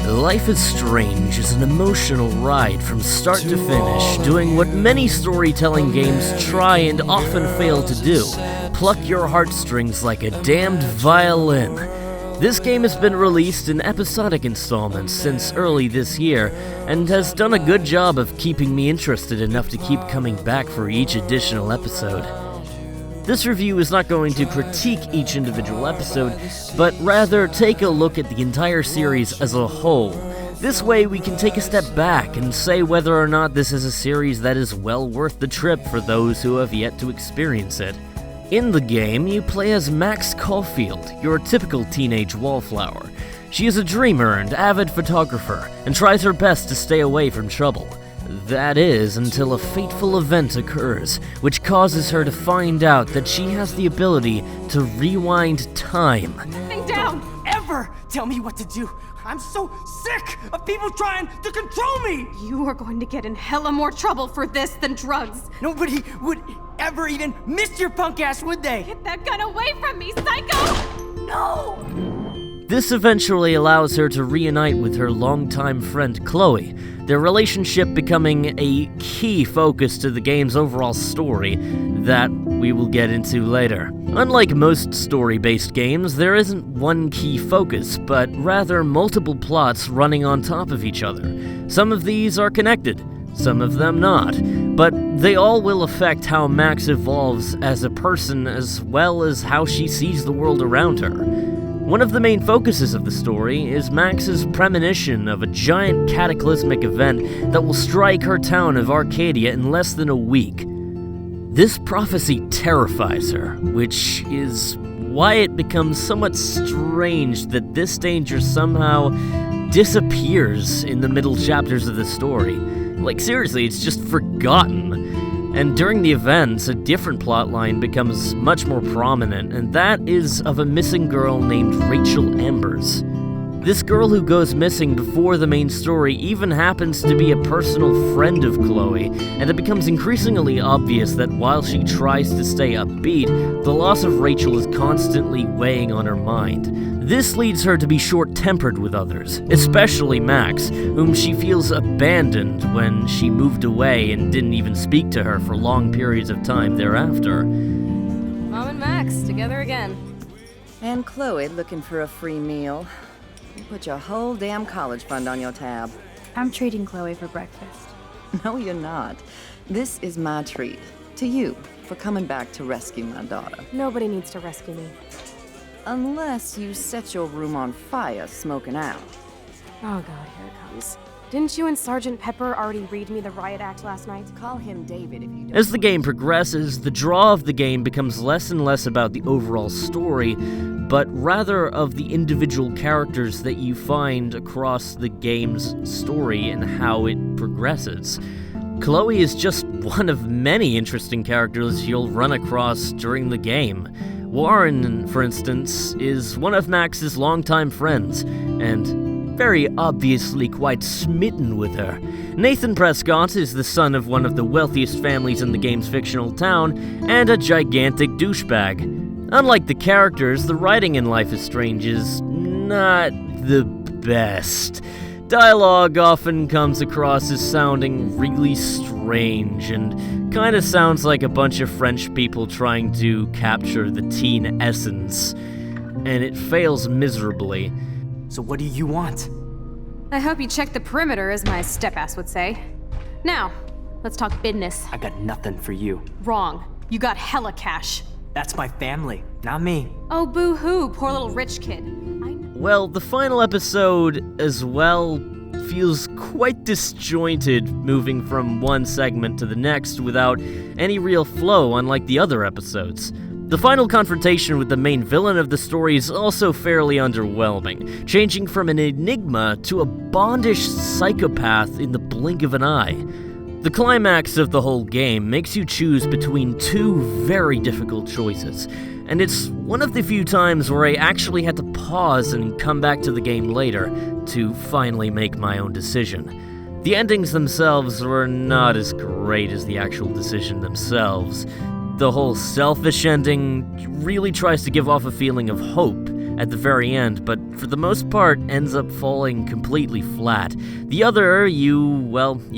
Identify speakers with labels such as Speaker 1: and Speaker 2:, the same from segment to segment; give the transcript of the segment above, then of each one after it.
Speaker 1: Life is Strange is an emotional ride from start to finish, doing what many storytelling games try and often fail to do: pluck your heartstrings like a damned violin. This game has been released in episodic installments since early this year, and has done a good job of keeping me interested enough to keep coming back for each additional episode. This review is not going to critique each individual episode, but rather take a look at the entire series as a whole. This way we can take a step back and say whether or not this is a series that is well worth the trip for those who have yet to experience it. In the game, you play as Max Caulfield, your typical teenage wallflower. She is a dreamer and avid photographer, and tries her best to stay away from trouble. That is, until a fateful event occurs, which causes her to find out that she has the ability to rewind time.
Speaker 2: Hang down!
Speaker 3: Don't ever tell me what to do! I'm so sick of people trying to control me!
Speaker 2: You are going to get in hella more trouble for this than drugs.
Speaker 3: Nobody would ever even miss your punk ass, would they?
Speaker 2: Get that gun away from me, psycho!
Speaker 3: No!
Speaker 1: This eventually allows her to reunite with her longtime friend Chloe, their relationship becoming a key focus to the game's overall story that we will get into later. Unlike most story-based games, there isn't one key focus, but rather multiple plots running on top of each other. Some of these are connected, some of them not, but they all will affect how Max evolves as a person as well as how she sees the world around her. One of the main focuses of the story is Max's premonition of a giant cataclysmic event that will strike her town of Arcadia in less than a week. This prophecy terrifies her, which is why it becomes somewhat strange that this danger somehow disappears in the middle chapters of the story. Like, seriously, it's just forgotten. And during the events, a different plotline becomes much more prominent, and that is of a missing girl named Rachel Ambers. This girl who goes missing before the main story even happens to be a personal friend of Chloe, and it becomes increasingly obvious that while she tries to stay upbeat, the loss of Rachel is constantly weighing on her mind. This leads her to be short-tempered with others, especially Max, whom she feels abandoned when she moved away and didn't even speak to her for long periods of time thereafter.
Speaker 4: Mom and Max, together again.
Speaker 5: And Chloe looking for a free meal. You put your whole damn college fund on your tab.
Speaker 6: I'm treating Chloe for breakfast.
Speaker 5: No, you're not. This is my treat. To you, for coming back to rescue my daughter.
Speaker 6: Nobody needs to rescue me.
Speaker 5: Unless you set your room on fire smoking out.
Speaker 6: Oh god, here it comes. Didn't you and Sergeant Pepper already read me the riot act last night?
Speaker 5: Call him David if you don't.
Speaker 1: As the game progresses, the draw of the game becomes less and less about the overall story, but rather of the individual characters that you find across the game's story and how it progresses. Chloe is just one of many interesting characters you'll run across during the game. Warren, for instance, is one of Max's longtime friends, and very obviously quite smitten with her. Nathan Prescott is the son of one of the wealthiest families in the game's fictional town, and a gigantic douchebag. Unlike the characters, the writing in Life is Strange is not the best. Dialogue often comes across as sounding really strange, and kinda sounds like a bunch of French people trying to capture the teen essence. And it fails miserably.
Speaker 3: So what do you want?
Speaker 2: I hope you checked the perimeter, as my step-ass would say. Now, let's talk business.
Speaker 3: I got nothing for you.
Speaker 2: Wrong. You got hella cash.
Speaker 3: That's my family, not me.
Speaker 2: Oh, boo-hoo, poor little rich kid.
Speaker 1: Well, the final episode, as well, feels quite disjointed, moving from one segment to the next without any real flow, unlike the other episodes. The final confrontation with the main villain of the story is also fairly underwhelming, changing from an enigma to a bondish psychopath in the blink of an eye. The climax of the whole game makes you choose between two very difficult choices, and it's one of the few times where I actually had to pause and come back to the game later to finally make my own decision. The endings themselves were not as great as the actual decision themselves. The whole selfish ending really tries to give off a feeling of hope at the very end, but for the most part ends up falling completely flat. The other, you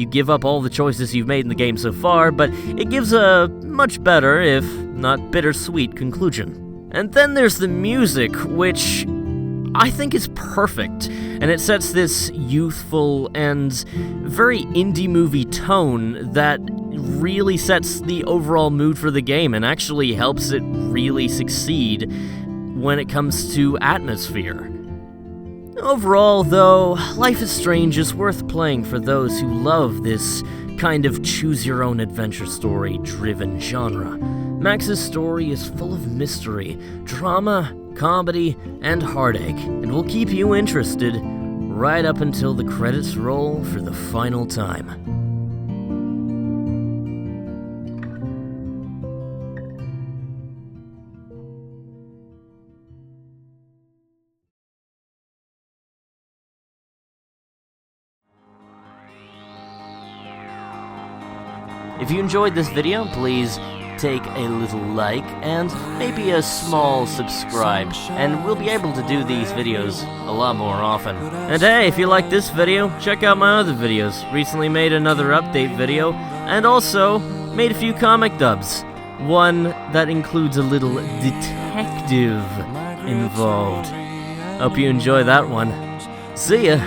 Speaker 1: give up all the choices you've made in the game so far, but it gives a much better, if not bittersweet, conclusion. And then there's the music, which I think is perfect, and it sets this youthful and very indie movie tone that really sets the overall mood for the game and actually helps it really succeed when it comes to atmosphere. Overall, though, Life is Strange is worth playing for those who love this kind of choose-your-own-adventure story-driven genre. Max's story is full of mystery, drama, comedy, and heartache, and will keep you interested right up until the credits roll for the final time. If you enjoyed this video, please take a little like and maybe a small subscribe, and we'll be able to do these videos a lot more often. And hey, if you like this video, check out my other videos. Recently made another update video, and also made a few comic dubs. One that includes a little detective involved. Hope you enjoy that one. See ya!